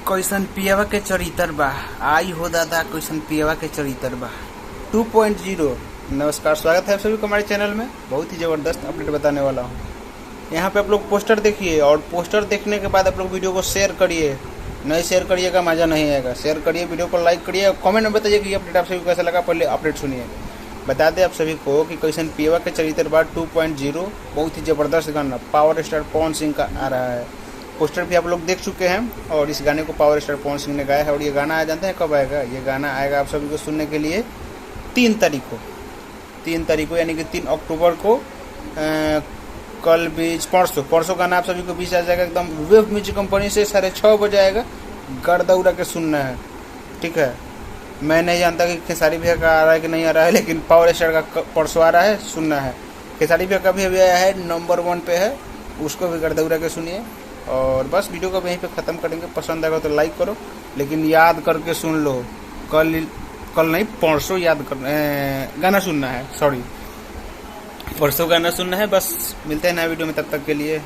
कैसन पियवा के चरितर बा। आई हो दादा कैसन पियवा के चरितर बा 2.0। नमस्कार, स्वागत है आप सभी को हमारे चैनल में। बहुत ही ज़बरदस्त अपडेट बताने वाला हूँ। यहाँ पे आप लोग पोस्टर देखिए और पोस्टर देखने के बाद आप लोग वीडियो को शेयर करिए। नहीं शेयर करिएगा मज़ा नहीं आएगा। शेयर करिए, वीडियो को लाइक करिए और कमेंट में बताइए कि ये अपडेट आप सभी को कैसा लगा। पहले अपडेट सुनिए। बता दें आप सभी को कि कैसन पियवा के चरित्र बा 2.0 बहुत ही ज़बरदस्त गाना पावर स्टार पवन सिंह का आ रहा है। पोस्टर भी आप लोग देख चुके हैं और इस गाने को पावर स्टार पवन सिंह ने गाया है। और ये गाना जानते हैं कब आएगा? ये गाना आएगा आप सभी को सुनने के लिए 3 तारीख को यानी कि 3 अक्टूबर को। कल बीच परसों गाना आप सभी को बीच आ जाएगा एकदम। वेव म्यूजिक कंपनी से 6:30 बजे आएगा। गर्दा उड़ा के सुनना है, ठीक है। मैं नहीं जानता कि खेसारी भैया का आ रहा है कि नहीं आ रहा है, लेकिन पावर स्टार का परसों आ रहा है, सुनना है। खेसारी भैया का भी अभी आया है, नंबर 1 पे है, उसको भी गर्दा उड़ा के सुनिए। और बस वीडियो को यहीं पे ख़त्म करेंगे। पसंद आएगा तो लाइक करो, लेकिन याद करके सुन लो। कल नहीं, परसों याद कर गाना सुनना है। सॉरी, परसों गाना सुनना है। बस मिलते हैं नया वीडियो में, तब तक के लिए।